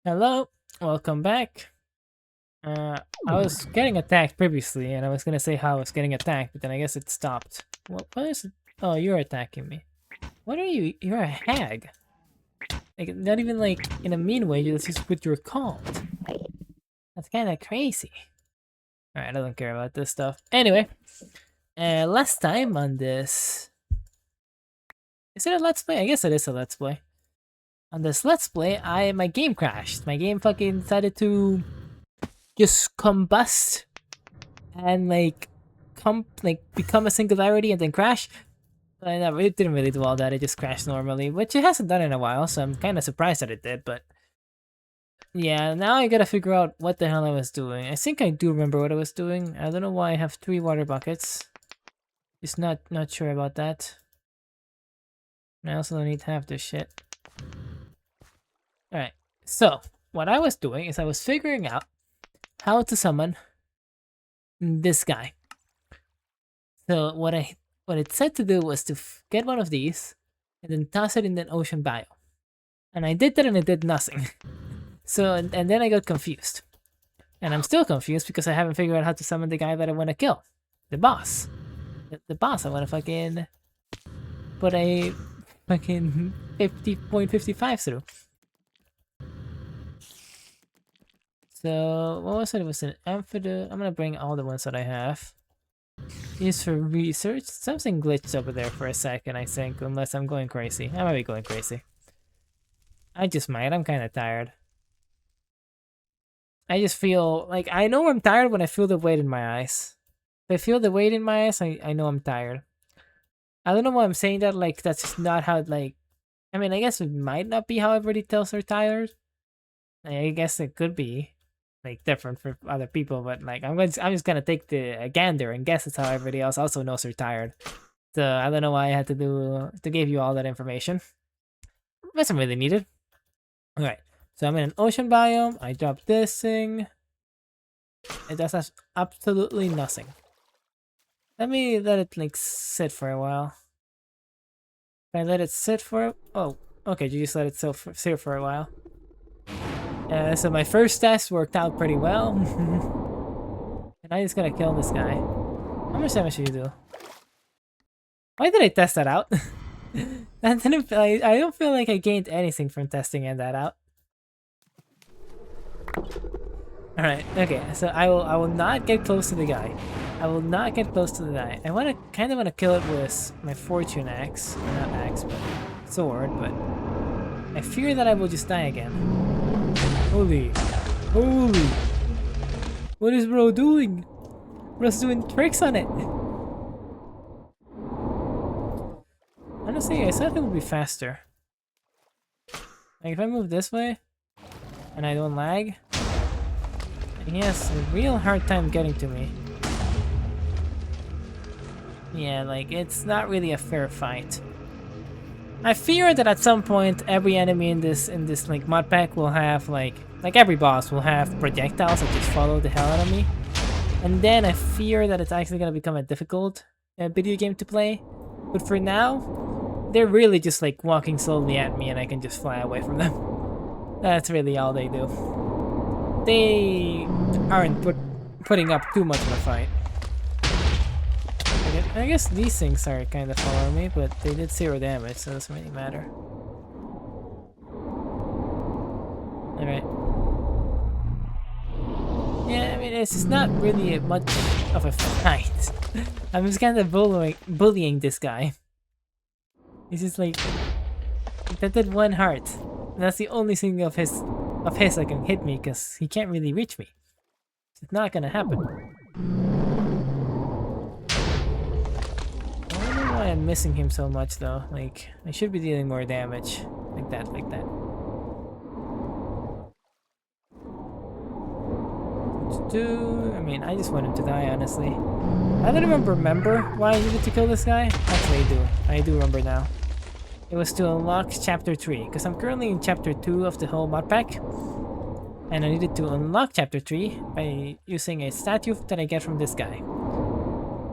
Hello, welcome back. I was getting attacked previously, and I was gonna say how I was getting attacked, but then I guess it stopped. What is it? Oh, you're attacking me. What are you? You're a hag. Like, not even like in a mean way, that's just what you're called. That's kind of crazy. Alright, I don't care about this stuff. Anyway, last time on this. Is it a let's play? I guess it is a let's play. On this let's play, my game crashed. My game fucking decided to just combust and become a singularity and then crash. It didn't really do all that. It just crashed normally, which it hasn't done in a while. So I'm kind of surprised that it did. But yeah, now I gotta figure out what the hell I was doing. I think I do remember what I was doing. I don't know why I have 3 water buckets. Just not sure about that. I also don't need to have this shit. All right. So what I was doing is I was figuring out how to summon this guy. So what it said to do was to get one of these and then toss it in the ocean biome. And I did that and it did nothing. So, and then I got confused. And I'm still confused because I haven't figured out how to summon the guy that I want to kill. The boss. The boss I want to fucking put a fucking 50.55 through. So, what was it? It was an amphido. I'm gonna bring all the ones that I have. Use for research. Something glitched over there for a second, I think, unless I'm going crazy. I might be going crazy. I just might. I'm kind of tired. I just feel like I know I'm tired when I feel the weight in my eyes. If I feel the weight in my eyes, I know I'm tired. I don't know why I'm saying that. Like, that's just not how, like, I mean, I guess it might not be how everybody tells they're tired. I guess it could be like different for other people, but like I'm just gonna take the gander and guess it's how everybody else also knows they're tired. So I don't know why I had to give you all that information. Wasn't really needed. All right, so I'm in an ocean biome. I drop this thing. It does absolutely nothing. Let me let it like sit for a while. If I let it sit for okay, you just let it sit for a while. So my first test worked out pretty well. And I just gotta kill this guy. How much damage should you do? Why did I test that out? That didn't. I don't feel like I gained anything from testing that out. All right. Okay. So I will not get close to the guy. I will not get close to the guy. I kind of wanna kill it with my fortune axe, not axe, but sword. But I fear that I will just die again. Holy. What is bro doing? Bro's doing tricks on it. Honestly, I thought it would be faster. Like if I move this way and I don't lag, he has a real hard time getting to me. Yeah, like it's not really a fair fight. I fear that at some point every enemy in this like mod pack will have like every boss will have projectiles that just follow the hell out of me. And then I fear that it's actually gonna become a difficult video game to play. But for now, they're really just like walking slowly at me and I can just fly away from them. That's really all they do. They aren't putting up too much of a fight. I guess these things are kind of following me, but they did 0 damage, so it doesn't really matter. Alright. Yeah, I mean, it's not really much of a fight. I'm just kind of bullying this guy. He's just like, that did 1 heart. And that's the only thing of his that can hit me, because he can't really reach me. It's not gonna happen. I don't know why I'm missing him so much though. Like, I should be dealing more damage. Like that. I mean, I just want him to die, honestly. I don't even remember why I needed to kill this guy. Actually, I do remember now. It was to unlock Chapter 3, because I'm currently in Chapter 2 of the whole mod pack. And I needed to unlock Chapter 3 by using a statue that I get from this guy.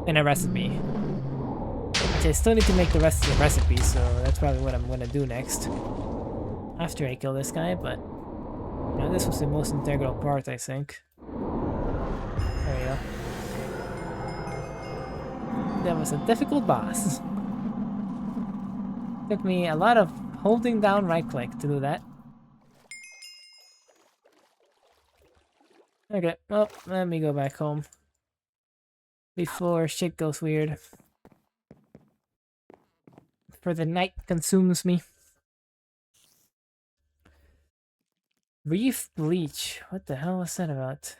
And a recipe. Which I still need to make the rest of the recipe, so that's probably what I'm gonna do next. After I kill this guy, but Now this was the most integral part, I think. There we go. That was a difficult boss. Took me a lot of holding down right click to do that. Okay, well, let me go back home before shit goes weird. For the night consumes me. Reef Bleach. What the hell was that about?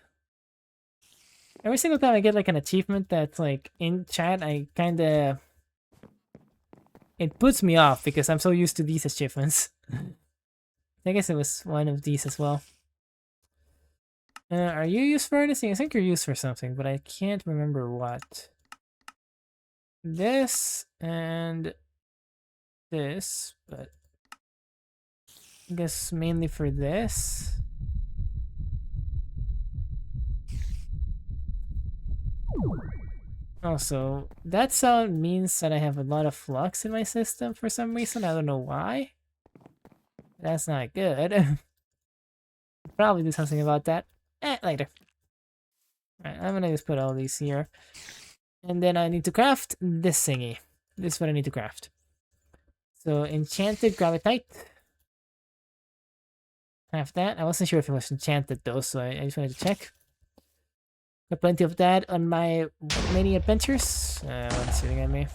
Every single time I get like an achievement that's like in chat, I kinda... It puts me off because I'm so used to these achievements. I guess it was one of these as well. Are you used for anything? I think you're used for something, but I can't remember what. This and this, but I guess mainly for this. Also, that sound means that I have a lot of flux in my system for some reason. I don't know why. That's not good. Probably do something about that. Later. Alright, I'm gonna just put all these here. And then I need to craft this thingy. This is what I need to craft. So, enchanted gravitite. Have that. I wasn't sure if it was enchanted though, so I just wanted to check. Got plenty of that on my many adventures. One's shooting at me.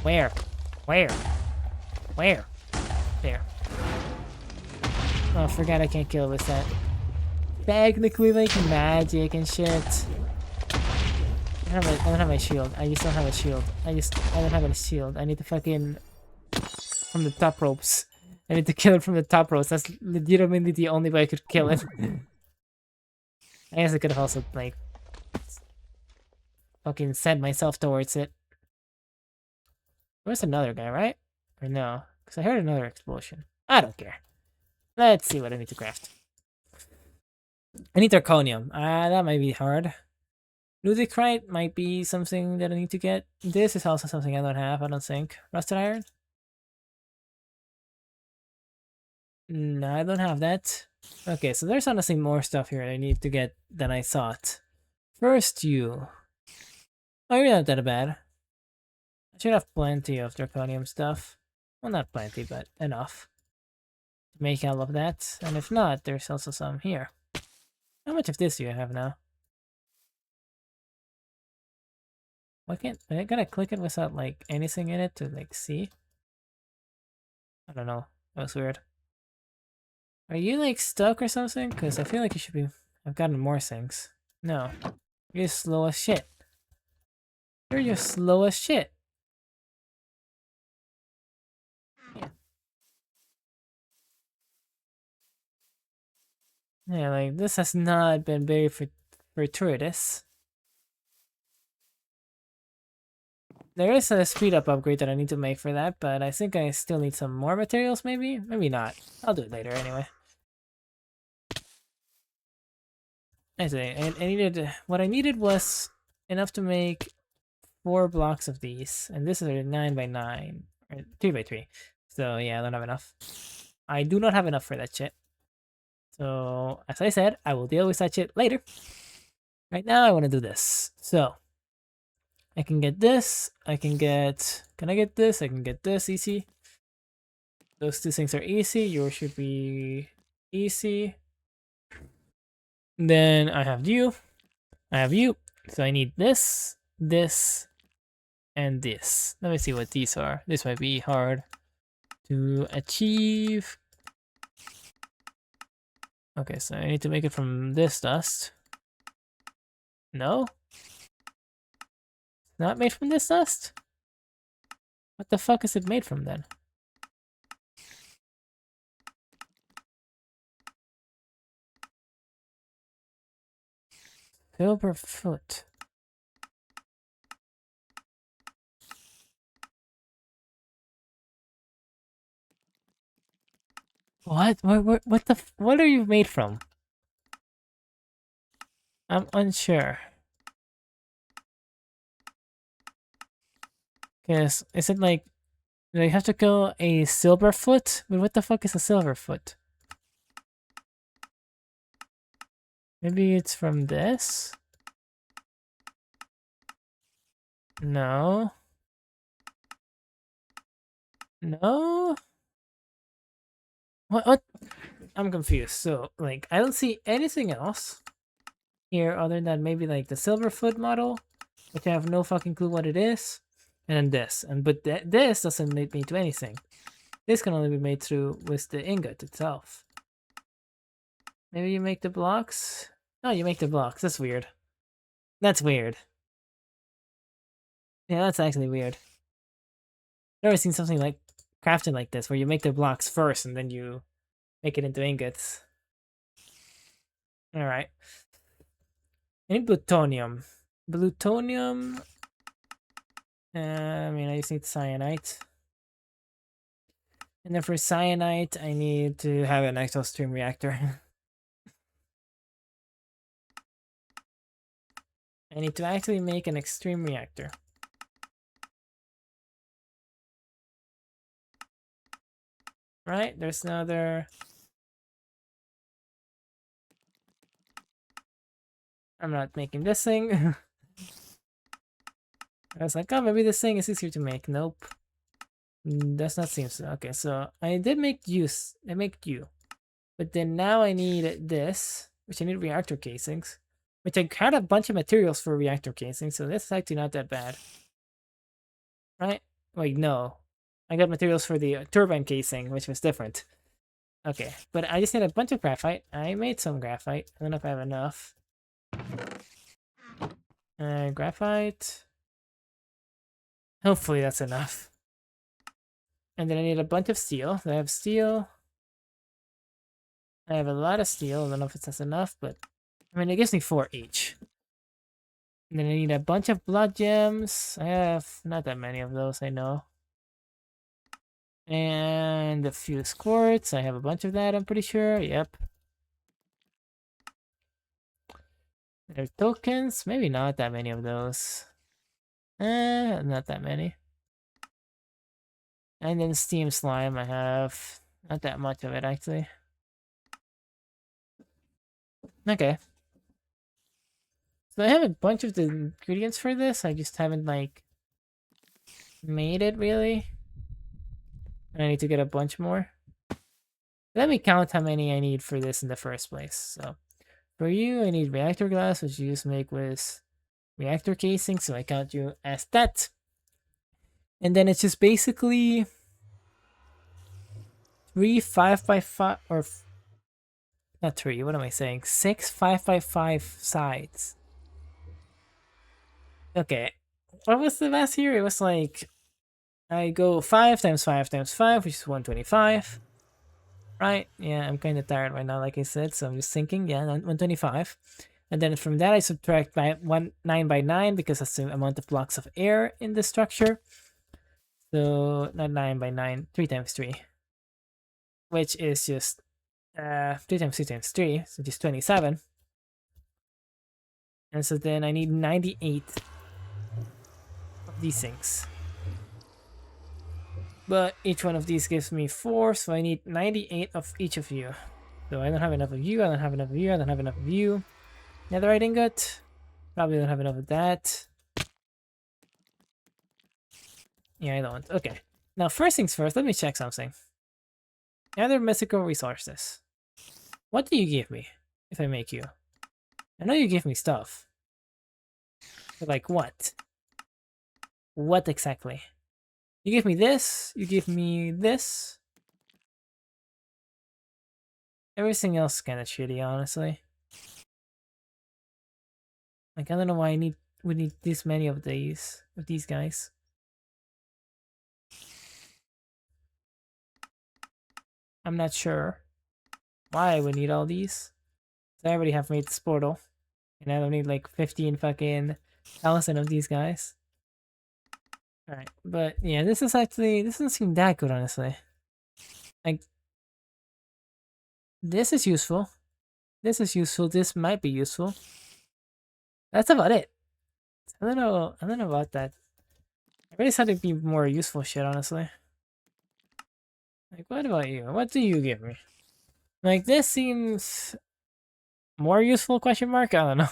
Where? Where? Where? There. Oh, I forgot I can't kill with that. Technically, like, magic and shit. I don't have my shield. I just don't have a shield. I don't have a shield. I need to fucking... From the top ropes. I need to kill it from the top ropes. That's legitimately the only way I could kill it. I guess I could have also, like... Fucking sent myself towards it. Where's another guy, right? Or no? Because I heard another explosion. I don't care. Let's see what I need to craft. I need Zirconium. That might be hard. Ludicrite might be something that I need to get. This is also something I don't have, I don't think. Rusted Iron? No, I don't have that. Okay, so there's honestly more stuff here I need to get than I thought. First, you. Oh, you're not that bad. I should have plenty of Draconium stuff. Well, not plenty, but enough to make all of that. And if not, there's also some here. How much of this do you have now? Why can't I gotta click it without like anything in it to like see? I don't know. That was weird. Are you like stuck or something? Because I feel like you should be. I've gotten more things. No. You're slow as shit. You're just slow as shit. Yeah. Yeah, like this has not been very fortuitous. There is a speed up upgrade that I need to make for that, but I think I still need some more materials maybe? Maybe not. I'll do it later anyway. I say, I needed, what I needed was enough to make 4 blocks of these, and this is a 9 by 9, or 3 by 3. So yeah, I don't have enough. I do not have enough for that shit. So, as I said, I will deal with that shit later. Right now, I want to do this. So, I can get this, can I get this? I can get this, easy. Those two things are easy, yours should be easy. Then I have you, so I need this, this, and this. Let me see what these are. This might be hard to achieve. Okay, so I need to make it from this dust. No? It's not made from this dust? What the fuck is it made from then? Silver foot. What? What the? What are you made from? I'm unsure. Yes, is it like, do I have to kill a silver foot? But what the fuck is a silver foot? Maybe it's from this? No. No? What? I'm confused. So, like, I don't see anything else here other than maybe, like, the Silverfoot model, which I have no fucking clue what it is. And then this. But this doesn't make me do anything. This can only be made through with the ingot itself. Maybe you make the blocks? No, you make the blocks. That's weird. That's weird. Yeah, that's actually weird. I've never seen something like crafted like this, where you make the blocks first and then you make it into ingots. Alright. I need plutonium. Plutonium... I mean, I just need cyanite. And then for cyanite, I need to have an actual stream reactor. I need to actually make an extreme reactor. Right, there's another... I'm not making this thing. I was like, oh, maybe this thing is easier to make. Nope. Does not seem so. Okay, so I did make use. I make you. But then now I need this, which I need reactor casings. Which I had a bunch of materials for reactor casings, so this is actually not that bad. Right? Wait, no. I got materials for the turbine casing, which was different. Okay, but I just need a bunch of graphite. I made some graphite. I don't know if I have enough. Graphite. Hopefully that's enough. And then I need a bunch of steel. I have steel. I have a lot of steel. I don't know if that's enough, but... I mean, it gives me 4 each. And then I need a bunch of blood gems. I have not that many of those, I know. And a few squirts. I have a bunch of that, I'm pretty sure. Yep. There's tokens. Maybe not that many of those. Not that many. And then steam slime, I have not that much of it, actually. Okay. So I have a bunch of the ingredients for this. I just haven't, like, made it, really. And I need to get a bunch more. Let me count how many I need for this in the first place. So, for you, I need reactor glass, which you just make with reactor casing. So I count you as that. And then it's just basically 3 5x5, or not 3, what am I saying? 6 5x5 sides. Okay, what was the math here? It was like, I go 5 times 5 times 5, which is 125. Right? Yeah, I'm kind of tired right now, like I said, so I'm just thinking, yeah, 125. And then from that, I subtract by 9 by 9, because that's the amount of blocks of air in the structure. So, not 9 by 9, 3 times 3. Which is just 3 times 3 times 3, so just 27. And so then I need 98 of these things. But each one of these gives me 4, so I need 98 of each of you. So I don't have enough of you, I don't have enough of you, I don't have enough of you. Netherite ingot. Probably don't have enough of that. Yeah, I don't. Okay. Now, first things first, let me check something. Nether mythical resources. What do you give me if I make you? I know you give me stuff. But like what? What exactly? You give me this, you give me this. Everything else is kind of shitty, honestly. Like, I don't know why we need this many of these guys. I'm not sure why we need all these. I already have made this portal. And I don't need like 15 fucking thousand of these guys. Alright, but yeah, this doesn't seem that good, honestly. Like, this is useful. This is useful. This might be useful. That's about it. I don't know about that. I really thought it'd be more useful shit, honestly. Like, what about you? What do you give me? Like, this seems More useful question mark? I don't know.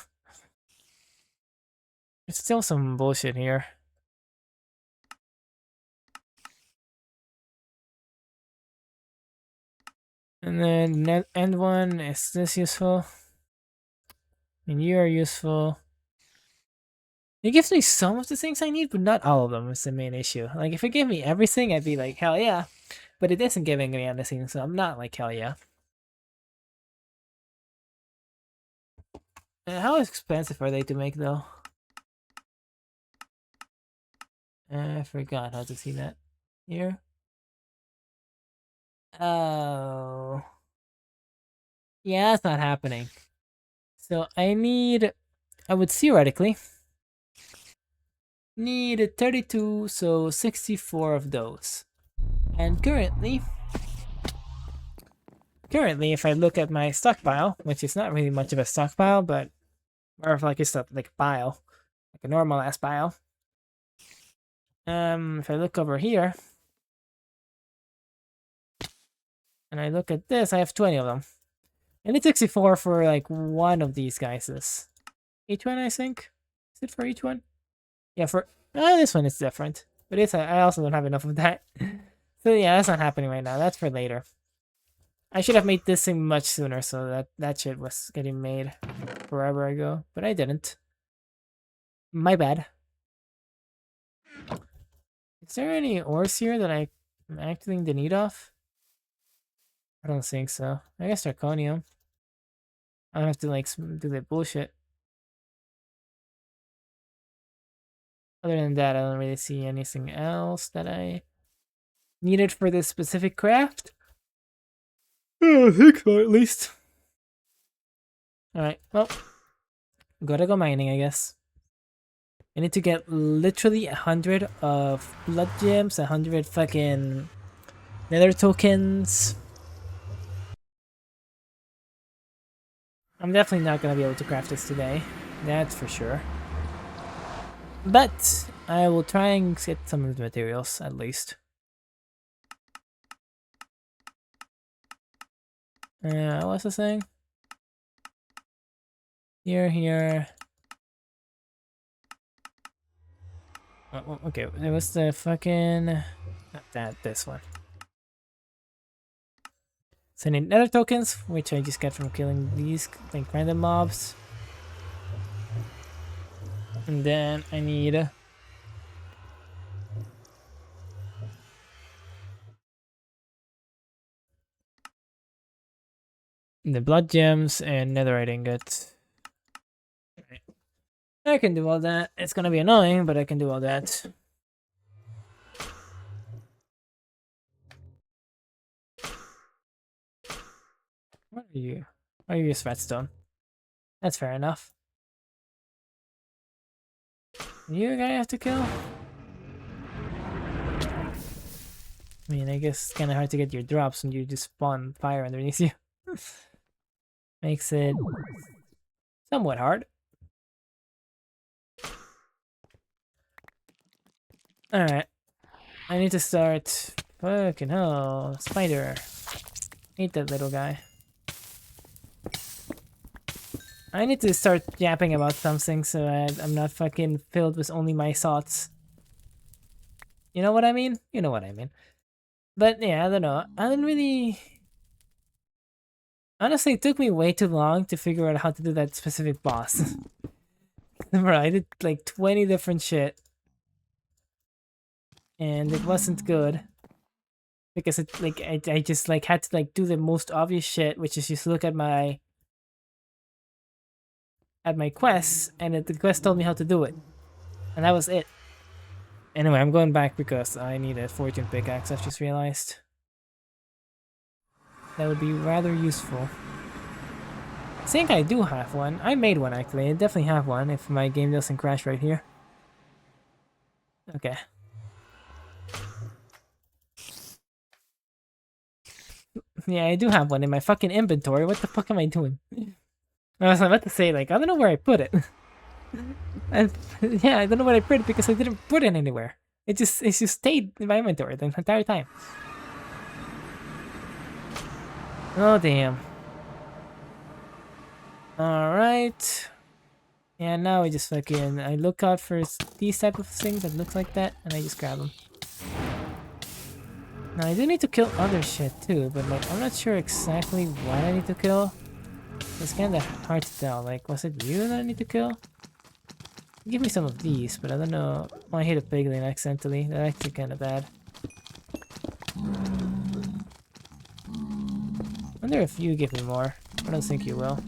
It's still some bullshit here. And then end one, is this useful? And you are useful. It gives me some of the things I need, but not all of them is the main issue. Like, if it gave me everything, I'd be like, hell yeah. But it isn't giving me anything, so I'm not like, hell yeah. How expensive are they to make, though? I forgot how to see that. Here? Oh. Yeah, that's not happening. So I would theoretically need 32, so 64 of those. And currently, if I look at my stockpile, which is not really much of a stockpile, but more of like just a like pile, like a normal ass pile. If I look over here, and I look at this, I have 20 of them. And it's 64 for like one of these guys. Each one, I think. Is it for each one? Yeah, for this one is different. But I also don't have enough of that. So yeah, that's not happening right now. That's for later. I should have made this thing much sooner so that shit was getting made forever ago. But I didn't. My bad. Is there any ores here that I'm acting the need of? I don't think so. I guess zirconium. I don't have to like do that bullshit. Other than that, I don't really see anything else that I needed for this specific craft. I think so, at least. Alright, well. Gotta go mining, I guess. I need to get literally 100 of blood gems, 100 fucking nether tokens. I'm definitely not gonna be able to craft this today. That's for sure. But I will try and get some of the materials, at least. What's the thing? Here. Oh, okay, it was the fucking... Not this one. So I need nether tokens, which I just get from killing these like random mobs. And then I need... the blood gems and netherite ingots. I can do all that. It's gonna be annoying, but I can do all that. What are you? Oh, you use redstone. That's fair enough. You guy have to kill? I mean, I guess it's kind of hard to get your drops when you just spawn fire underneath you. Makes it somewhat hard. Alright. I need to start... Fucking hell. Spider. Hate that little guy. I need to start yapping about something so I'm not fucking filled with only my thoughts. You know what I mean? You know what I mean. But yeah, I don't know. I didn't really... Honestly, it took me way too long to figure out how to do that specific boss. Bro, I did like 20 different shit. And it wasn't good. Because it like I just like had to like do the most obvious shit, which is just look at my quests, and the quest told me how to do it. And that was it. Anyway, I'm going back because I need a fortune pickaxe, I've just realized. That would be rather useful. I think I do have one. I made one actually. I definitely have one if my game doesn't crash right here. Okay. Yeah, I do have one in my fucking inventory. What the fuck am I doing? I was about to say, like, I don't know where I put it. Yeah, I don't know where I put it because I didn't put it anywhere. It just stayed in my inventory the entire time. Oh damn. Alright. And now I just fucking, I look out for these type of things that look like that, and I just grab them. Now I do need to kill other shit too, but like I'm not sure exactly what I need to kill. It's kinda hard to tell. Like, was it you that I need to kill? Give me some of these, but I don't know. Oh, I hit a piglin accidentally. That's actually kinda bad. I wonder if you give me more. I don't think you will.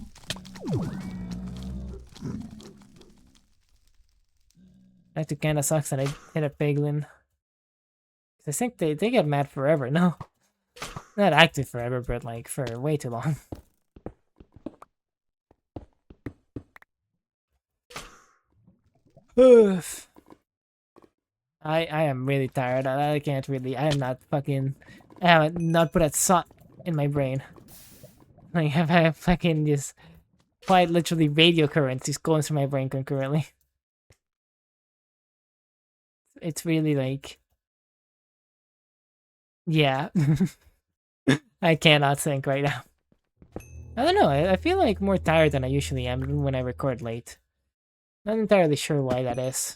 That kinda sucks that I hit a piglin. I think they get mad forever, no? Not active forever, but like for way too long. Oof. I am really tired. I can't really. I am not fucking. I haven't not put that thought in my brain. Like I have fucking just quite literally radio currents just going through my brain concurrently. It's really like, yeah. I cannot think right now. I don't know. I feel like more tired than I usually am even when I record late. Not entirely sure why that is.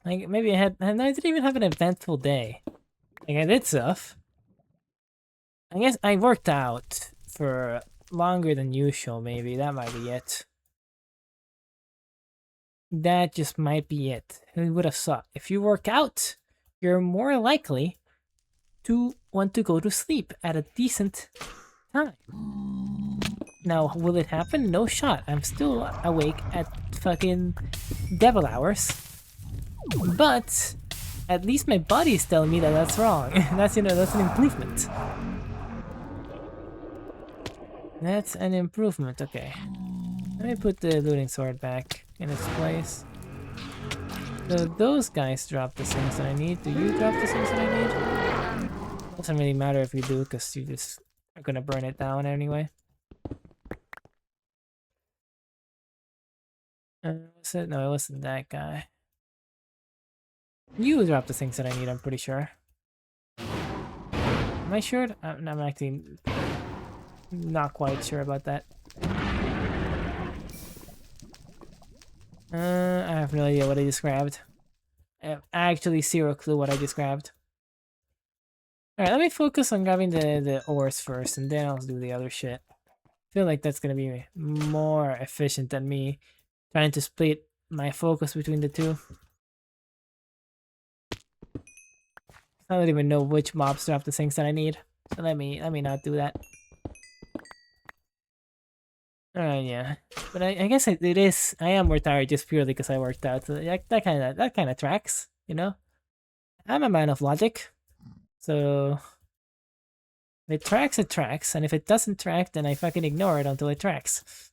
Like maybe I didn't even have an eventful day. Like I did stuff. I guess I worked out for longer than usual, maybe. That might be it. That just might be it. Who would have thought? If you work out, you're more likely to want to go to sleep at a decent time. Now, will it happen? No shot. I'm still awake at fucking devil hours. But at least my body is telling me that that's wrong. That's, you know, that's an improvement. That's an improvement, okay. Let me put the looting sword back in its place. So those guys drop the things that I need. Do you drop the things that I need? Doesn't really matter if you do, because you just are gonna burn it down anyway. Was it? No, it wasn't that guy. You drop the things that I need, I'm pretty sure. Am I sure? I'm actually not quite sure about that. I have no idea what I just grabbed. I have actually zero clue what I just grabbed. Alright, let me focus on grabbing the ores first, and then I'll do the other shit. I feel like that's gonna be more efficient than me trying to split my focus between the two. I don't even know which mobs drop the things that I need, so let me not do that. Alright, yeah, but I guess it is. I am more tired just purely because I worked out. So that kind of tracks, you know. I'm a man of logic, so if it tracks, and if it doesn't track, then I fucking ignore it until it tracks,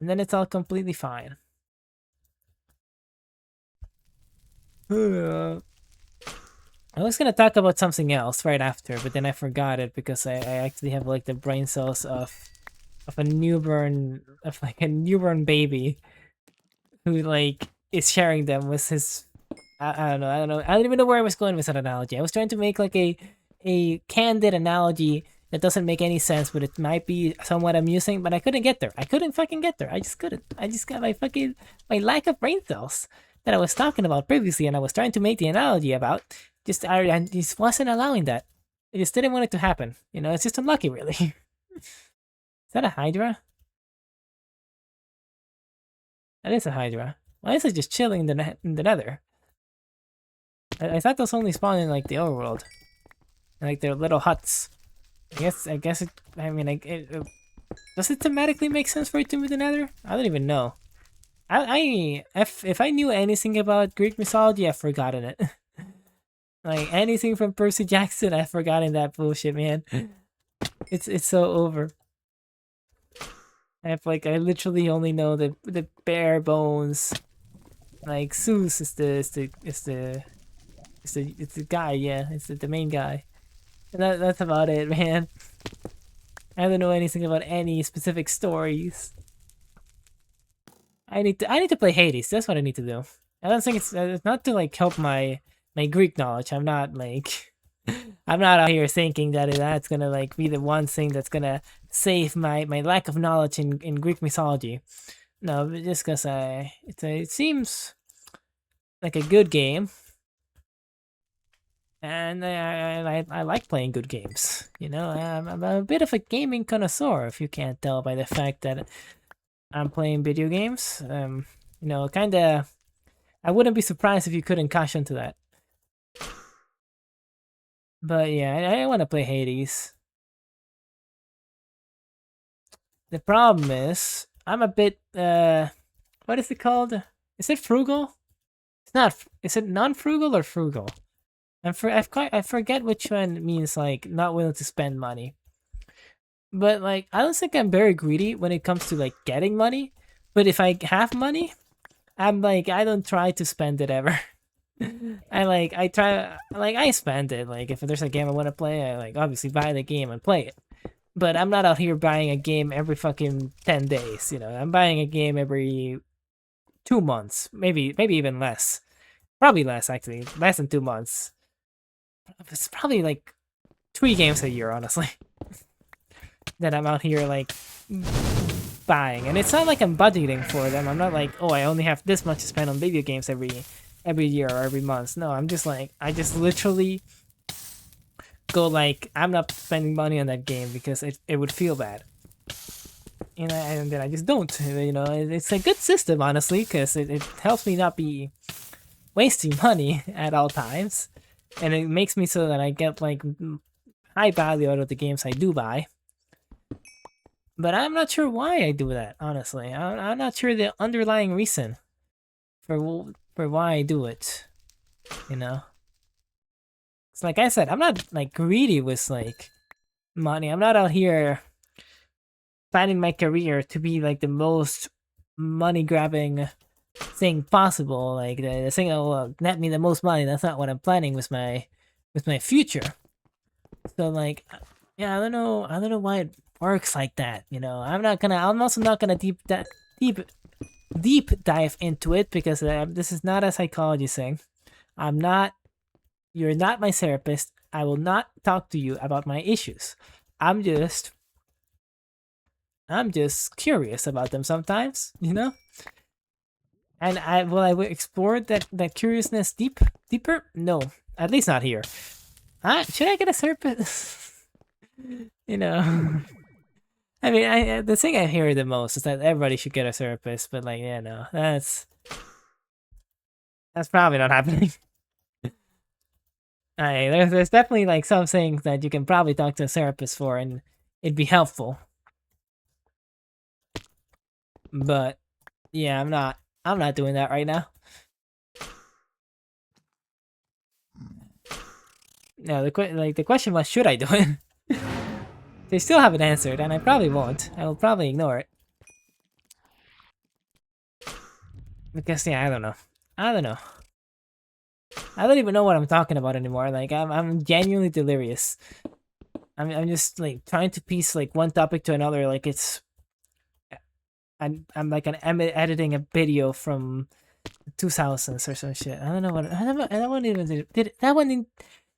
and then it's all completely fine. I was gonna talk about something else right after, but then I forgot it because I actually have like the brain cells of a newborn baby who like is sharing them with his. I don't know. I don't even know where I was going with that analogy. I was trying to make like a candid analogy that doesn't make any sense, but it might be somewhat amusing. But I couldn't get there. I couldn't fucking get there. I just couldn't. I just got my lack of brain cells that I was talking about previously, and I was trying to make the analogy about. I just wasn't allowing that. I just didn't want it to happen. You know, it's just unlucky, really. Is that a Hydra? That is a Hydra. Why is it just chilling in the Nether? I thought those only spawn in like the overworld, like their little huts. I guess it. I mean, does it thematically make sense for it to be the Nether? I don't even know. If I knew anything about Greek mythology, I've forgotten it. Like anything from Percy Jackson, I've forgotten that bullshit, man. It's so over. I literally only know the bare bones. Like Zeus is the guy, yeah, it's the main guy. And that's about it, man. I don't know anything about any specific stories. I need to play Hades. That's what I need to do. I don't think it's not to like help my Greek knowledge. I'm not like I'm not out here thinking that that's gonna like be the one thing that's gonna save my lack of knowledge in Greek mythology. No, but just because it seems like a good game, and I like playing good games. You know, I'm a bit of a gaming connoisseur, if you can't tell by the fact that I'm playing video games. You know, kind of. I wouldn't be surprised if you couldn't cash into that. But yeah, I want to play Hades. The problem is, I'm a bit what is it called? Is it frugal? It's not. Is it non-frugal or frugal? I forget which one means like not willing to spend money. But like I don't think I'm very greedy when it comes to like getting money. But if I have money, I'm like I don't try to spend it ever. I try like I spend it. Like if there's a game I want to play, I like obviously buy the game and play it. But I'm not out here buying a game every fucking 10 days, you know. I'm buying a game every 2 months, maybe even less. Probably less actually, less than 2 months. It's probably like 3 games a year, honestly. That I'm out here like buying, and it's not like I'm budgeting for them. I'm not like, oh, I only have this much to spend on video games every year or every month. No, I'm just like I just literally go like I'm not spending money on that game because it would feel bad. And then I just don't. You know, it's a good system honestly because it helps me not be wasting money at all times, and it makes me so that I get like high value out of the games I do buy. But I'm not sure why I do that. Honestly, I'm not sure the underlying reason for why I do it. You know, it's like I said, I'm not like greedy with like money. I'm not out here planning my career to be like the most money grabbing thing possible, like the thing that will net me the most money. That's not what I'm planning with my future. So like, yeah, I don't know why it works like that. You know, I'm also not gonna deep dive into it because this is not a psychology thing. You're not my therapist. I will not talk to you about my issues. I'm just curious about them sometimes, you know? And I will explore that curiousness deeper? No, at least not here. Should I get a therapist? You know, I mean, the thing I hear the most is that everybody should get a therapist, but like, yeah, no, that's probably not happening. There's definitely like some things that you can probably talk to a therapist for, and it'd be helpful. But yeah, I'm not doing that right now. No, the question was, should I do it? They still haven't answered, and I probably won't. I will probably ignore it. Because yeah, I don't know. I don't know. I don't even know what I'm talking about anymore. Like I'm genuinely delirious. I'm just like trying to piece like one topic to another. Like I'm like editing a video from 2000s or some shit. I don't know what that one even did.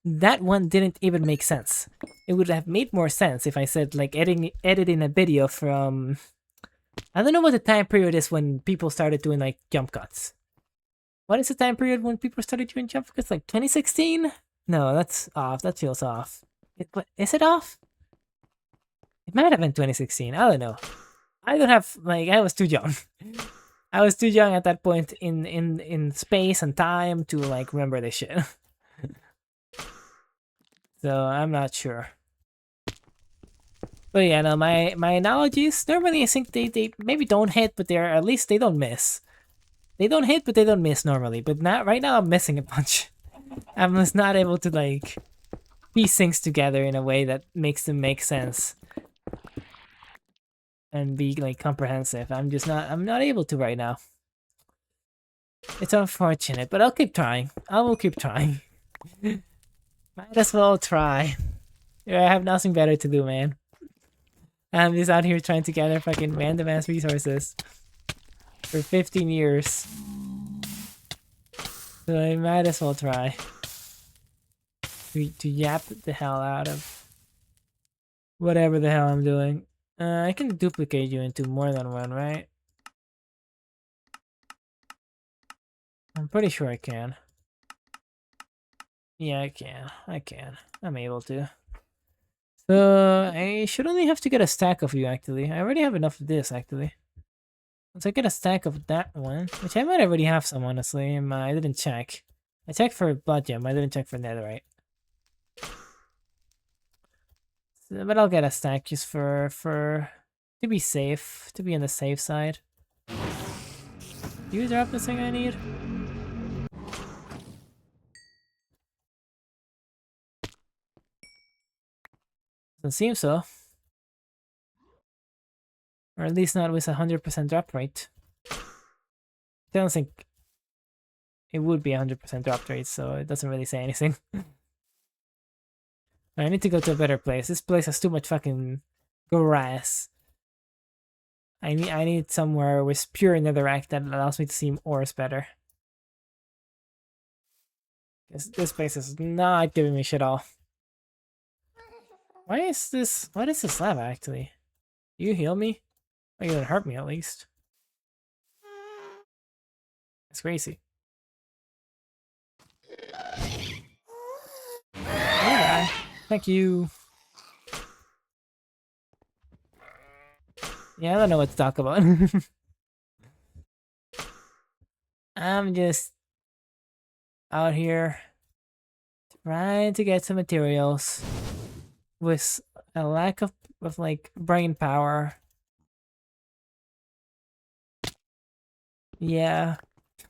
That one didn't even make sense. It would have made more sense if I said like editing a video from. I don't know what the time period is when people started doing like jump cuts. What is the time period when people started doing jump cuts? Like 2016? No, that's off. That feels off. Is it off? It might have been 2016. I don't know. I don't have like I was too young. I was too young at that point in space and time to like remember this shit. So I'm not sure. But yeah, no, my analogies normally I think they maybe don't hit, but they're at least they don't miss. They don't hit, but they don't miss normally. But not right now. I'm missing a bunch. I'm just not able to like piece things together in a way that makes them make sense and be like comprehensive. I'm not able to right now. It's unfortunate, but I'll keep trying. I will keep trying. Might as well try. I have nothing better to do, man. I'm just out here trying to gather fucking random ass resources for 15 years. So I might as well try to yap the hell out of whatever the hell I'm doing. I can duplicate you into more than one, right? I'm pretty sure I can. Yeah, I can. I can. I'm able to. So, I should only have to get a stack of you, actually. I already have enough of this, actually. Once I get a stack of that one, which I might already have some, honestly. I didn't check. I checked for blood gem, I didn't check for netherite. So, but I'll get a stack just to be safe, to be on the safe side. Do you drop the thing I need? Doesn't seem so. Or at least not with 100% drop rate. I don't think it would be 100% drop rate, so it doesn't really say anything. I need to go to a better place. This place has too much fucking grass. I need somewhere with pure netherrack that allows me to see ores better. This place is not giving me shit all. What is this lava actually? Do you heal me? Or you didn't hurt me at least. It's crazy. Yeah, thank you. Yeah, I don't know what to talk about. I'm just out here trying to get some materials with a lack of like brain power. Yeah.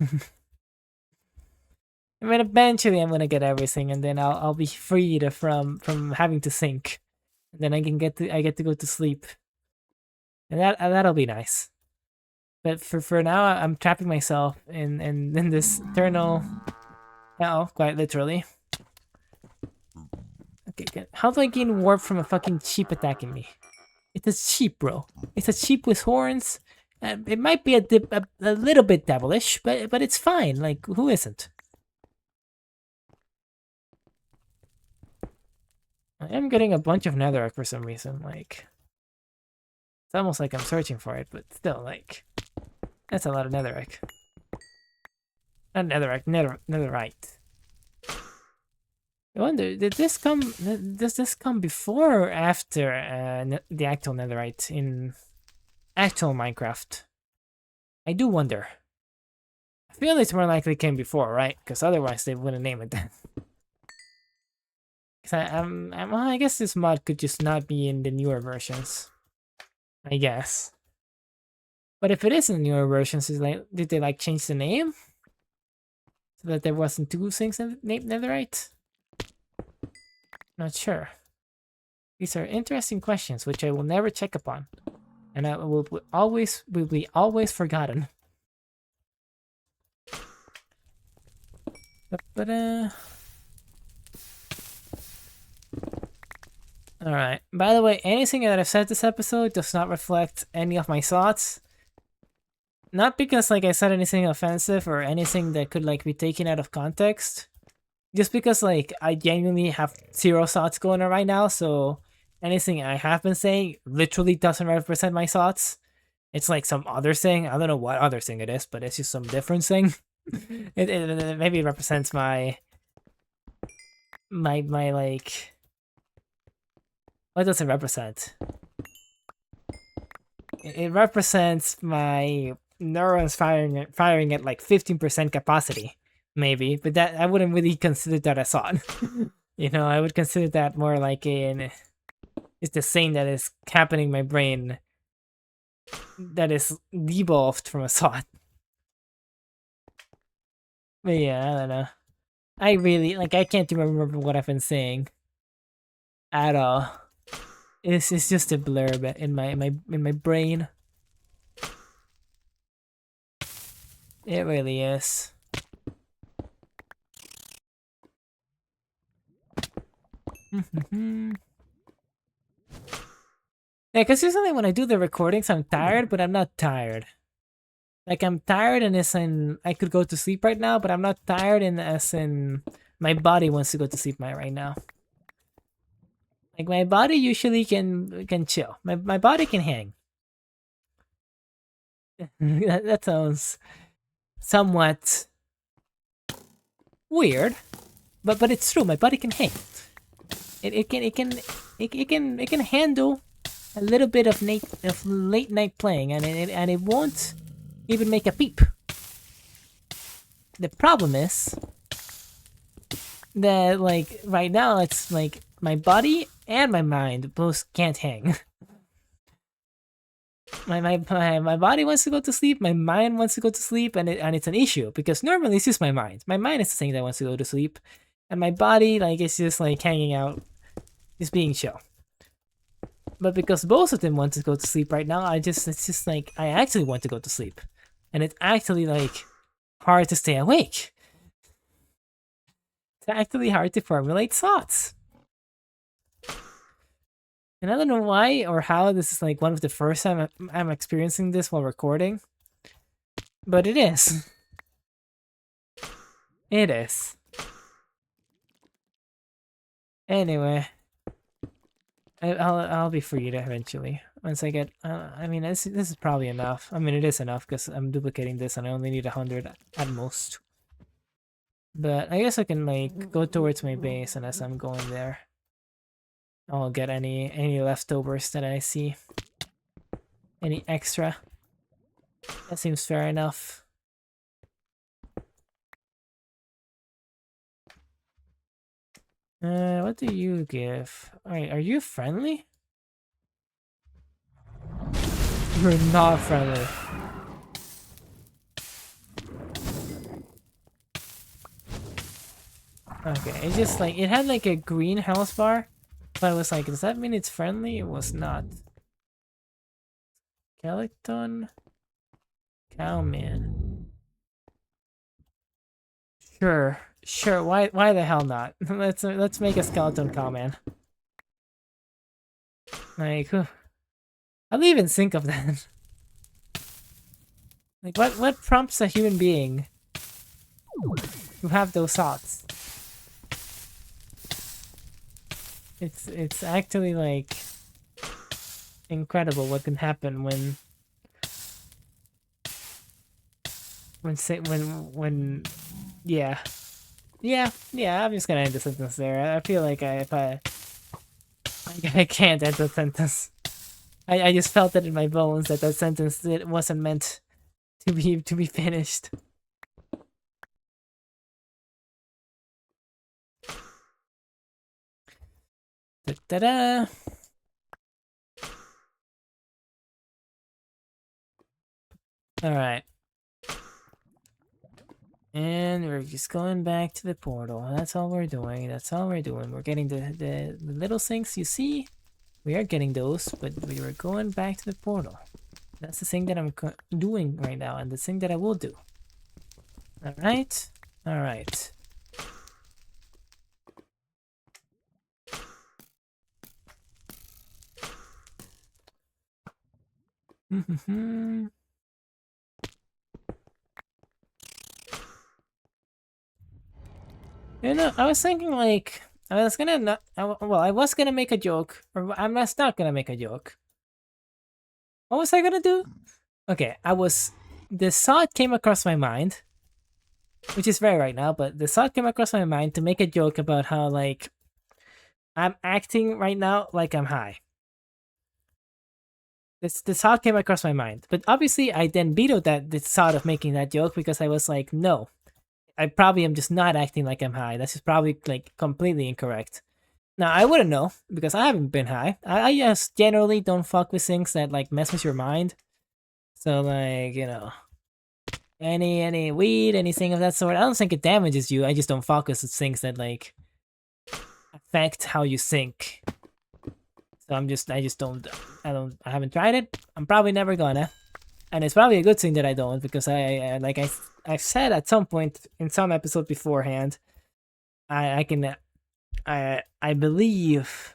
I mean, eventually I'm gonna get everything, and then I'll be freed from having to think. And then I get to go to sleep, and that'll be nice. But for now, I'm trapping myself in this eternal hell, quite literally. Okay, good. How do I gain warp from a fucking sheep attacking me? It's a sheep, bro. It's a sheep with horns. It might be a little bit devilish, but it's fine. Like, who isn't? I am getting a bunch of netherrack for some reason. Like, it's almost like I'm searching for it, but still, like, that's a lot of netherrack. Not netherrack, netherite. I wonder, does this come before or after the actual netherite in actual Minecraft? I do wonder. I feel it's more likely came before, right? Because otherwise they wouldn't name it that. Well, I guess this mod could just not be in the newer versions. I guess. But if it is in the newer versions, did they like change the name? So that there wasn't two things named Netherite? Not sure. These are interesting questions which I will never check upon. And I will be always forgotten. But alright. By the way, anything that I've said this episode does not reflect any of my thoughts. Not because like I said anything offensive or anything that could like be taken out of context. Just because like I genuinely have zero thoughts going on right now, so anything I have been saying literally doesn't represent my thoughts. It's like some other thing. I don't know what other thing it is, but it's just some different thing. it maybe represents my like, what does it represent? It represents my neurons firing at like 15% capacity, maybe. But that I wouldn't really consider that a thought. You know, I would consider that more like it's the thing that is happening in my brain that is devolved from a thought. But yeah, I don't know. I really like I can't remember what I've been saying at all. It's just a blur in my brain. It really is. Yeah, because usually when I do the recordings, I'm tired, but I'm not tired. Like, I'm tired and as in, I could go to sleep right now, but I'm not tired and as in, my body wants to go to sleep right now. Like my body usually can chill. My body can hang. That sounds somewhat weird, but it's true. My body can hang. It can handle a little bit of late night playing, and it won't even make a peep. The problem is that like right now it's like my body and my mind both can't hang. My body wants to go to sleep, my mind wants to go to sleep, and it's an issue because normally it's just my mind. My mind is the thing that wants to go to sleep, and my body like it's just like hanging out, just being chill. But because both of them want to go to sleep right now, it's just like I actually want to go to sleep, and it's actually like hard to stay awake. It's actually hard to formulate thoughts. And I don't know why or how this is like one of the first time I'm experiencing this while recording. But it is. It is. Anyway. I'll be free to eventually. Once I get... I mean, this is probably enough. I mean, it is enough because I'm duplicating this and I only need 100 at most. But I guess I can like go towards my base, and as I'm going there, I'll get any leftovers that I see. Any extra. That seems fair enough. What do you give? Alright, are you friendly? You're not friendly. Okay, it just like, it had like a green health bar, but I was like, does that mean it's friendly? It was not. Skeleton? Cowman. Sure, sure, why the hell not? Let's make a skeleton cowman. Like, I'll even think of that. Like, what prompts a human being to have those thoughts? It's actually like incredible what can happen when yeah. I'm just gonna end the sentence there. I feel like I can't end the sentence. I just felt it in my bones that sentence it wasn't meant to be finished. Da-da-da. Alright. And we're just going back to the portal. That's all we're doing. That's all we're doing. We're getting the little things you see. We are getting those, but we were going back to the portal. That's the thing that I'm doing right now, and the thing that I will do. Alright? Alright. You know, I was thinking like I was gonna not. I was gonna make a joke, or I'm not gonna make a joke. What was I gonna do? Okay, the thought came across my mind, which is rare right now, but the thought came across my mind to make a joke about how like I'm acting right now like I'm high. This thought came across my mind, but obviously I then vetoed the thought of making that joke because I was like, no, I probably am just not acting like I'm high. That's just probably like completely incorrect. Now I wouldn't know because I haven't been high. I just generally don't fuck with things that like mess with your mind. So like, you know, any weed, anything of that sort. I don't think it damages you. I just don't focus with things that like affect how you think. So I haven't tried it. I'm probably never gonna. And it's probably a good thing that I don't, because I've said at some point in some episode beforehand, I believe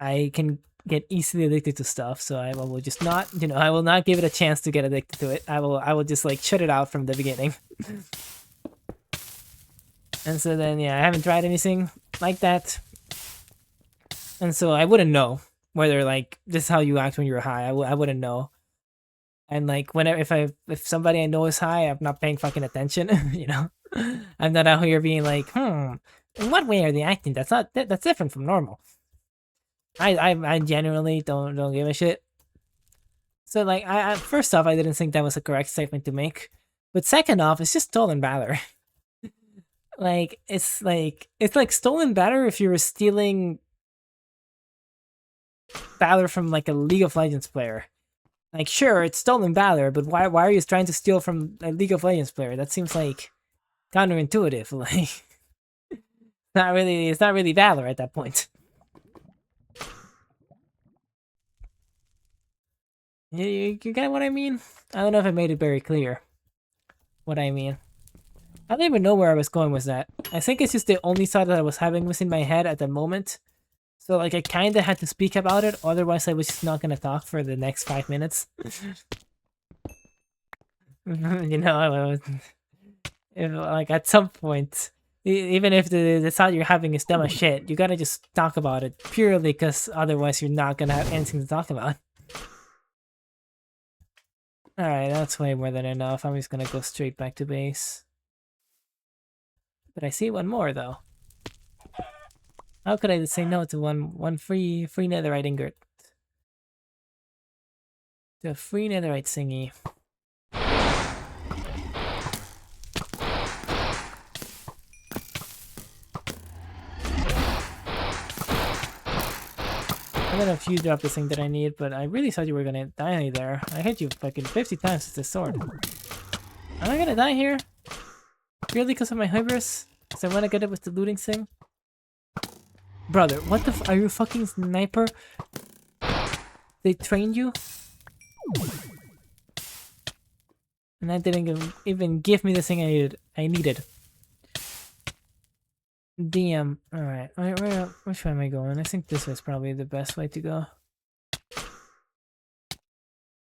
I can get easily addicted to stuff, so I will just not, I will not give it a chance to get addicted to it. I will just like shut it out from the beginning. And so then, yeah, I haven't tried anything like that. And so I wouldn't know whether like this is how you act when you're high. I wouldn't know. And like whenever if somebody I know is high, I'm not paying fucking attention. You know, I'm not out here being like, in what way are they acting? That's different from normal. I genuinely don't give a shit. So like I first off, I didn't think that was a correct statement to make. But second off, it's just stolen valor. It's like stolen valor if you were stealing valor from like a League of Legends player. Like sure, it's stolen valor, but why are you trying to steal from a League of Legends player? That seems like counterintuitive. Like it's not really valor at that point. You get what I mean? I don't know if I made it very clear what I mean. I don't even know where I was going with that. I think it's just the only thought that I was having within my head at the moment. So like I kinda had to speak about it, otherwise I was just not gonna talk for the next 5 minutes. You know, if, like at some point, even if the thought you're having is dumb as shit, you gotta just talk about it purely because otherwise you're not gonna have anything to talk about. Alright, that's way more than enough. I'm just gonna go straight back to base. But I see one more though. How could I say no to one free netherite ingot? To a free netherite thingy. I don't know if you dropped the thing that I need, but I really thought you were gonna die there. I hit you fucking 50 times with this sword. Am I gonna die here? Purely because of my hybris? Because I wanna get it with the looting thing? Brother, what the are you a fucking sniper? They trained you? And that didn't even give me the thing I needed. Damn. Alright. Which way am I going? I think this is probably the best way to go.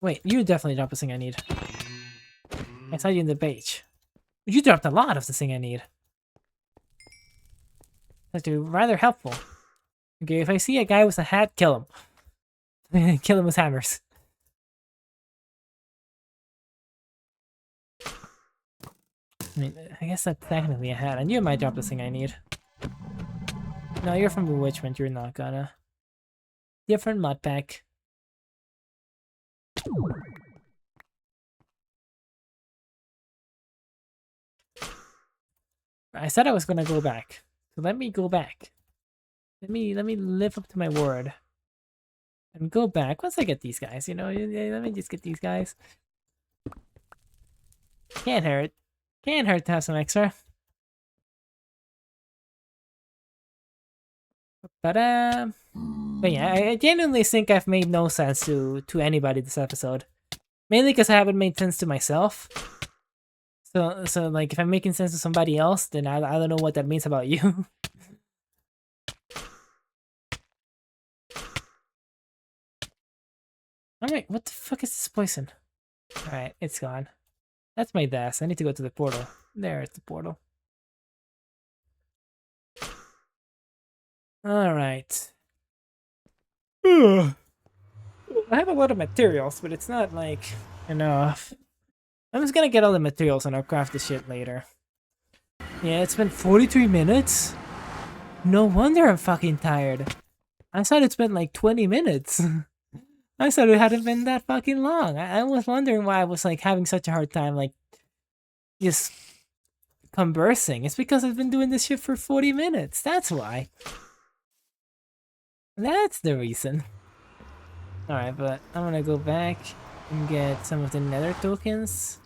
Wait, you definitely dropped the thing I need. I saw you in the page. You dropped a lot of the thing I need. That's rather helpful. Okay, if I see a guy with a hat, kill him. Kill him with hammers. I mean, I guess that's technically a hat. I knew I might drop the thing I need. No, you're from Bewitchment. You're not gonna. Different mod pack. I said I was gonna go back. So let me go back. Let me live up to my word. And go back once I get these guys, you know? Let me just get these guys. Can't hurt. Can't hurt to have some extra. But yeah, I genuinely think I've made no sense to anybody this episode. Mainly because I haven't made sense to myself. So like if I'm making sense to somebody else, then I don't know what that means about you. Alright, what the fuck is this poison? Alright, it's gone. That's my desk. I need to go to the portal. There's the portal. Alright. I have a lot of materials, but it's not like enough. I'm just gonna get all the materials and I'll craft the shit later. Yeah, it's been 43 minutes? No wonder I'm fucking tired. I thought it's been like 20 minutes. I thought it hadn't been that fucking long. I was wondering why I was like having such a hard time like just conversing. It's because I've been doing this shit for 40 minutes. That's why. That's the reason. Alright, but I'm gonna go back and get some of the nether tokens.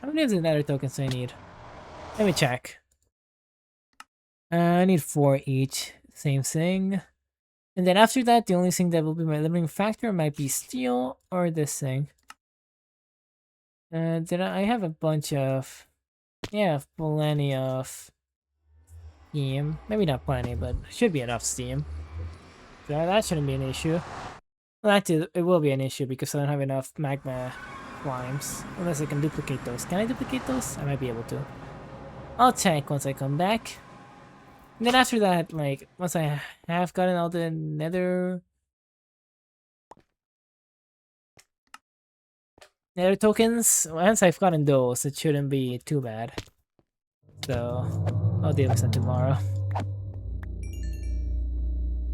How many of the nether tokens do I need? Let me check. I need 4 each. Same thing. And then after that, the only thing that will be my limiting factor might be steel or this thing. Then I have a bunch of... Yeah, plenty of steam. Maybe not plenty, but should be enough steam. So that shouldn't be an issue. Well, actually, it will be an issue because I don't have enough magma slimes. Unless I can duplicate those. Can I duplicate those? I might be able to. I'll check once I come back. And then after that, like, once I have gotten all the nether tokens, once I've gotten those, it shouldn't be too bad. So, I'll deal with that tomorrow.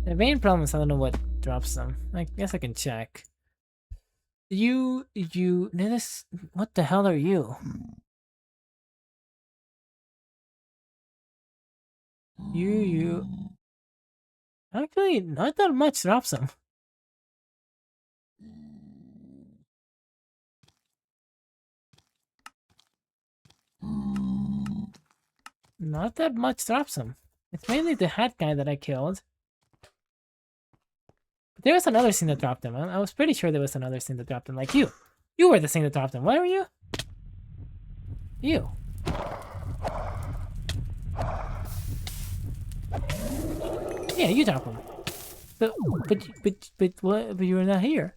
The main problem is I don't know what drops them. I guess I can check. This, what the hell are you? You. Actually, not that much drops them. Not that much drops them. It's mainly the hat guy that I killed. But there was another thing that dropped them. I was pretty sure there was another thing that dropped them. Like you. You were the thing that dropped them. Where were you? You. Yeah, you dropped them. But what? But you were not here.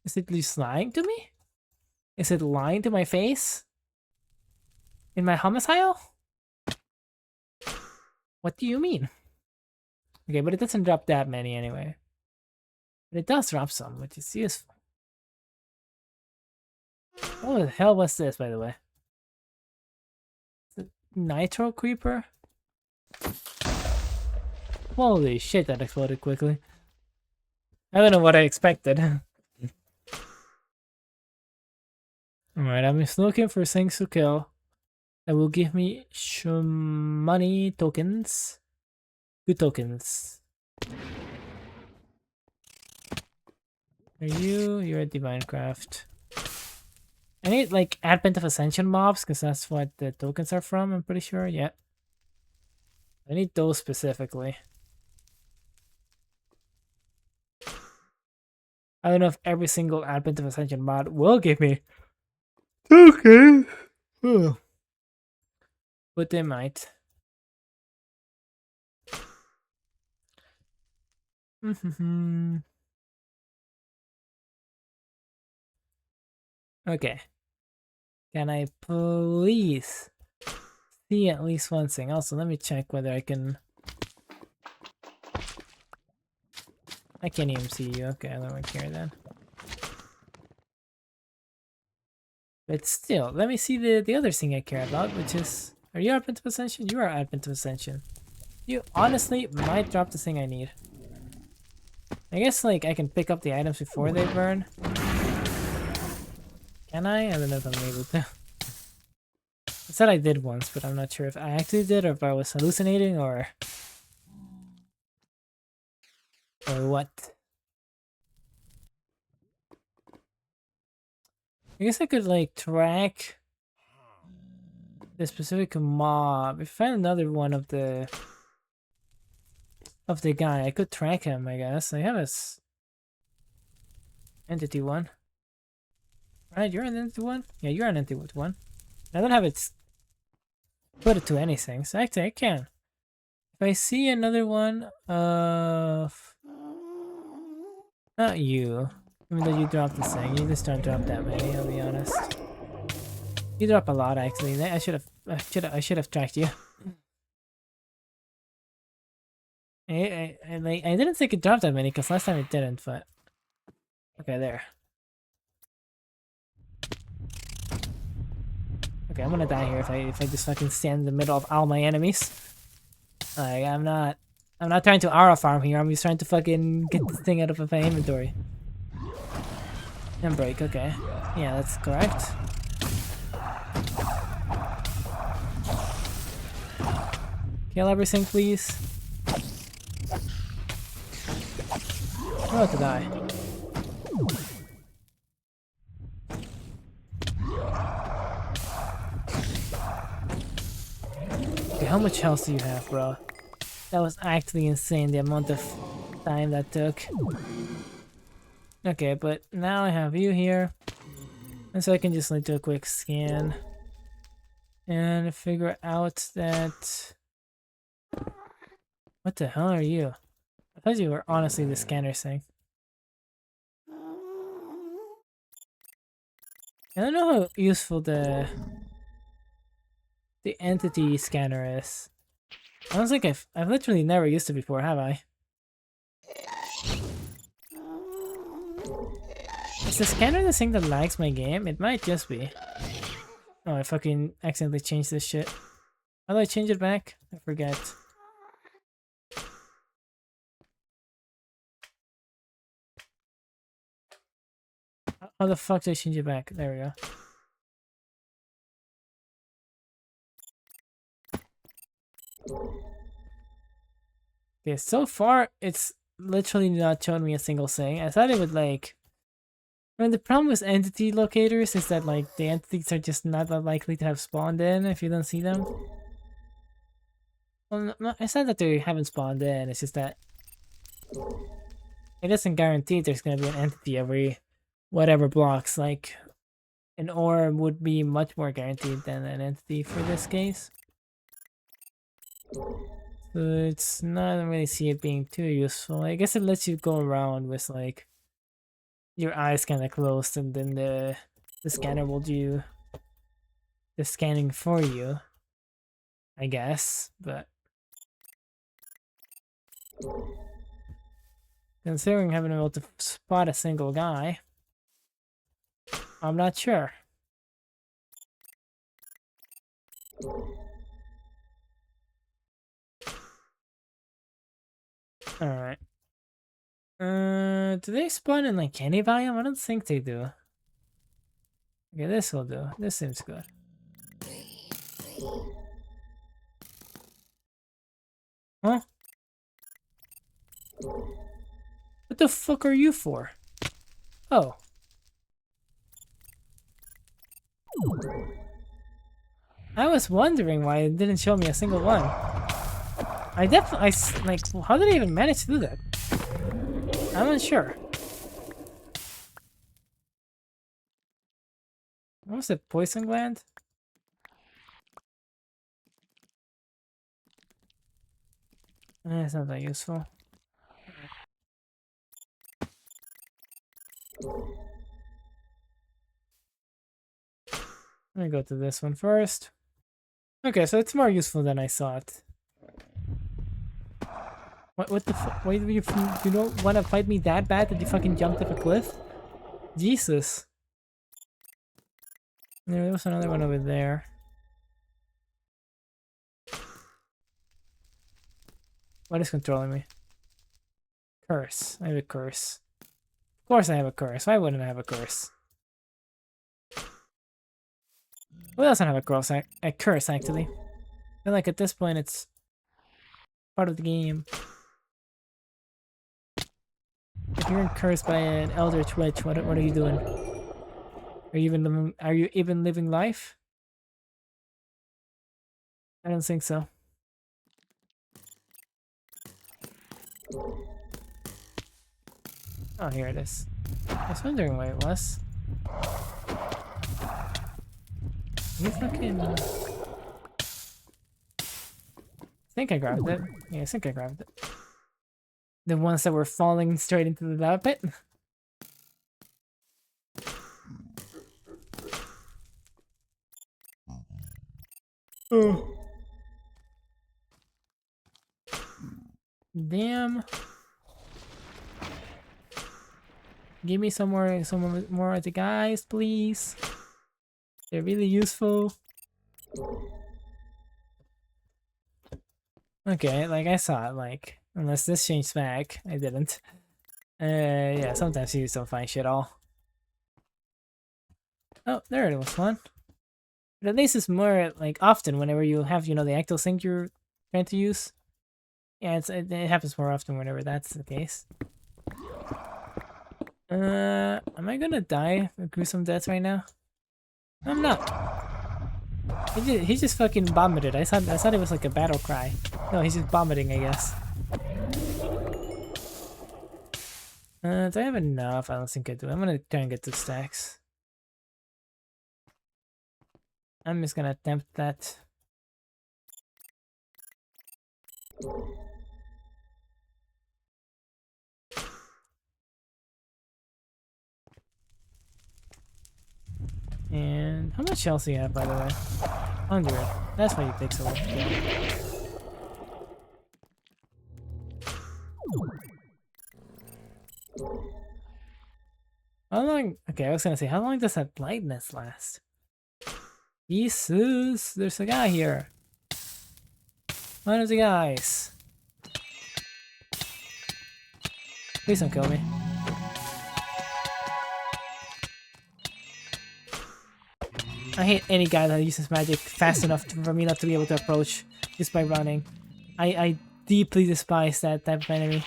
Is it just lying to me? Is it lying to my face? In my homicile? What do you mean? Okay, but it doesn't drop that many anyway. But it does drop some, which is useful. What the hell was this, by the way? Nitro Creeper? Holy shit, that exploded quickly. I don't know what I expected. Alright, I'm just looking for things to kill that will give me some money tokens. Good tokens. Are you? You're a Divine-Craft. I need like Advent of Ascension mobs because that's what the tokens are from, I'm pretty sure. Yeah. I need those specifically. I don't know if every single Advent of Ascension mod will give me tokens. But they might. Okay. Can I please see at least one thing? Also, let me check whether I can... I can't even see you. Okay, I don't care then. But still, let me see the other thing I care about, which is... Are you Advent of Ascension? You are Advent of Ascension. You honestly might drop the thing I need. I guess, like, I can pick up the items before they burn. Can I? I don't know if I'm able to. I said I did once, but I'm not sure if I actually did or if I was hallucinating or what. I guess I could like track the specific mob. If I find another one of the guy, I could track him, I guess. I have his entity one. Right, you're an entity one? Yeah, you're an entity one. I don't have it put it to anything, so actually I can. If I see another one of... Not you. Even though you dropped the thing, you just don't drop that many, I'll be honest. You drop a lot actually. I should have tracked you. I didn't think it dropped that many because last time it didn't, but okay, there. Okay, I'm gonna die here if I just fucking stand in the middle of all my enemies. Like I'm not trying to aura farm here. I'm just trying to fucking get this thing out of my inventory. And break. Okay, yeah, that's correct. Kill everything, please. I'm about to die. Okay, how much health do you have, bro? That was actually insane, the amount of time that took. Okay, but now I have you here. And so I can just like do a quick scan. And figure out that... What the hell are you? I thought you were honestly the scanner thing. I don't know how useful the entity scanner is. I don't think I've literally never used it before, have I? Is the scanner the thing that lags my game? It might just be. Oh, I fucking accidentally changed this shit. How do I change it back? I forget. How the fuck do I change it back? There we go. Okay, so far it's literally not showing me a single thing. I thought it would like... I mean, the problem with entity locators is that like the entities are just not that likely to have spawned in if you don't see them. Well, no, it's not that they haven't spawned in, it's just that it doesn't guarantee there's gonna be an entity every whatever blocks. Like an orb would be much more guaranteed than an entity for this case. So it's not, I don't really see it being too useful. I guess it lets you go around with like your eyes kind of closed, and then the scanner will do the scanning for you, I guess. But considering having been able to spot a single guy, I'm not sure. Alright. Do they spawn in like any biome? I don't think they do. Okay, this will do. This seems good. Huh? What the fuck are you for? Oh. I was wondering why it didn't show me a single one. Like, how did I even manage to do that? I'm unsure. What was it? Poison gland? It's not that useful. Let me go to this one first. Okay, so it's more useful than I thought. What the fuck? Why do you don't want to fight me that bad that you fucking jumped off a cliff? Jesus. There was another one over there. What is controlling me? Curse. I have a curse. Of course I have a curse. Why wouldn't I have a curse? Who doesn't have a curse, actually? I feel like at this point it's part of the game. If you're cursed by an Eldritch Witch, what are you doing? Are you even living life? I don't think so. Oh, here it is. I was wondering where it was. You fucking... I think I grabbed it. Yeah, I think I grabbed it. The ones that were falling straight into the lava pit. Oh. Damn. Give me some more of the guys, please. They're really useful. Okay, like I saw it, like, unless this changed back, I didn't. Yeah, sometimes you just don't find shit all. Oh, there it was one. But at least it's more, like, often whenever you have, you know, the actual thing you're trying to use. Yeah, it happens more often whenever that's the case. Am I gonna die a gruesome death right now? I'm not. He just fucking vomited. I thought it was like a battle cry. No, he's just vomiting, I guess. Do I have enough? I don't think I do. I'm gonna try and get 2 stacks. I'm just gonna attempt that. And how much else do you have, by the way? 100. That's why you take so long. How long? Okay, I was gonna say, how long does that blindness last? Jesus, there's a guy here. One of the guys. Please don't kill me. I hate any guy that uses magic fast enough for me not to be able to approach just by running. I deeply despise that type of enemy.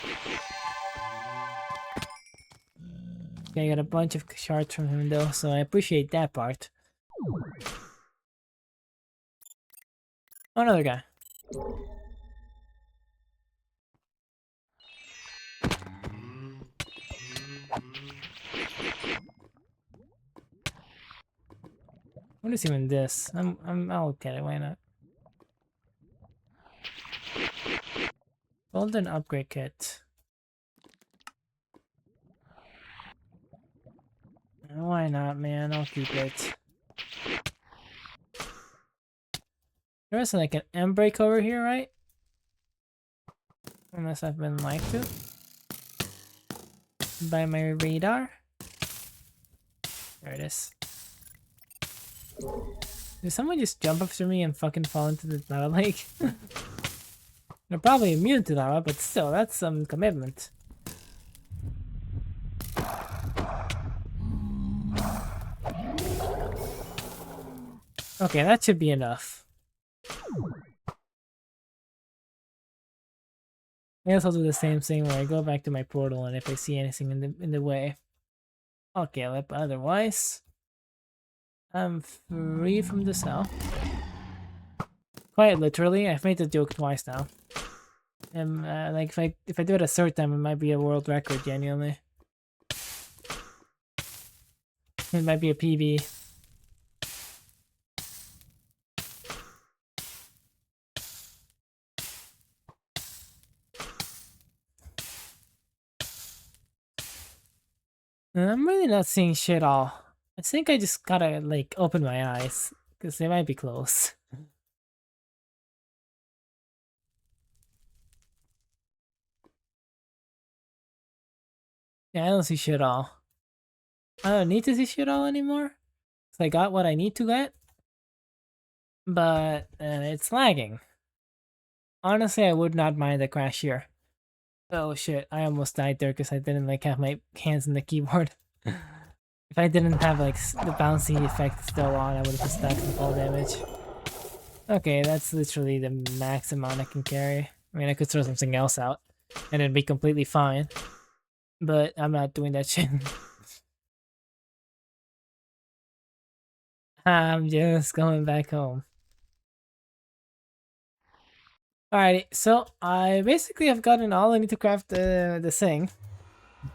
Okay, I got a bunch of shards from him though, so I appreciate that part. Oh, another guy. What is even this? I'll get it, why not? Golden upgrade kit. Why not, man? I'll keep it. There's like an M-break over here, right? Unless I've been lied to by my radar. There it is. Did someone just jump after me and fucking fall into the lava lake? They're probably immune to lava, but still, that's some commitment. Okay, that should be enough. I guess I'll do the same thing where I go back to my portal, and if I see anything in the way, I'll kill it. But otherwise, I'm free from the cell. Quite literally, I've made the joke twice now. And like if I do it a third time, it might be a world record. Genuinely, it might be a PB. I'm really not seeing shit all. I think I just gotta like open my eyes because they might be closed. Yeah, I don't see shit all. I don't need to see shit all anymore. So I got what I need to get. But it's lagging. Honestly, I would not mind a crash here. Oh shit, I almost died there because I didn't like have my hands on the keyboard. If I didn't have like the bouncy effect still on, I would have just died from fall damage. Okay, that's literally the max amount I can carry. I mean, I could throw something else out and it'd be completely fine. But I'm not doing that shit. I'm just going back home. Alrighty, so I basically have gotten all I need to craft the thing.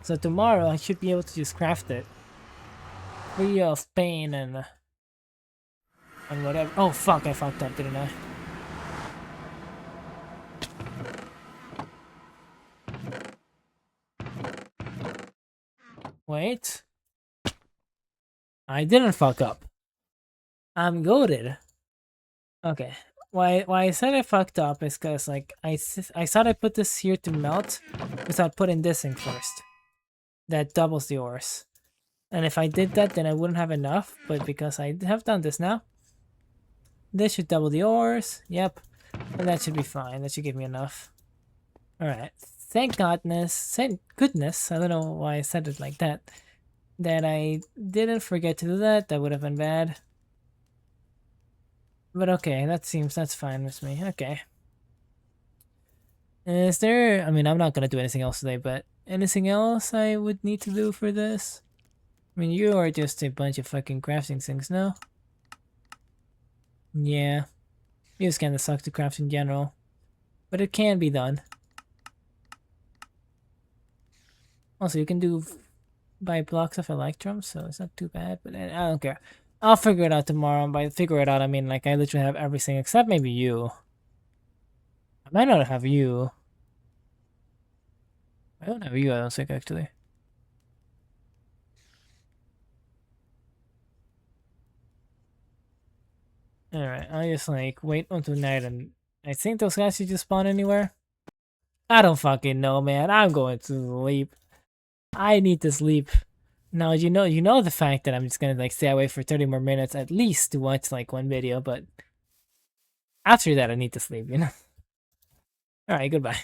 So tomorrow I should be able to just craft it. Free of pain and whatever. Oh fuck, I fucked up, didn't I? Wait. I didn't fuck up. I'm goated. Okay. Why I said I fucked up is because like I thought I put this here to melt without putting this in first. That doubles the ores. And if I did that, then I wouldn't have enough. But because I have done this now, this should double the ores. Yep. And that should be fine. That should give me enough. Alright. Thank goodness. Thank goodness. I don't know why I said it like that. That I didn't forget to do that. That would have been bad. But okay, that's fine with me. Okay. Is there, I mean, I'm not gonna do anything else today, but anything else I would need to do for this? I mean, you are just a bunch of fucking crafting things, no? Yeah. You just kinda suck to craft in general. But it can be done. Also, you can buy blocks of Electrum, so it's not too bad, but I don't care. I'll figure it out tomorrow. By figure it out, I mean, like, I literally have everything except maybe you. I might not have you. I don't have you, I don't think, actually. Alright, I'll just, like, wait until night, and I think those guys should just spawn anywhere. I don't fucking know, man. I'm going to sleep. I need to sleep. Now you know the fact that I'm just gonna like stay awake for 30 more minutes at least to watch like one video, but after that I need to sleep, you know. All right, goodbye.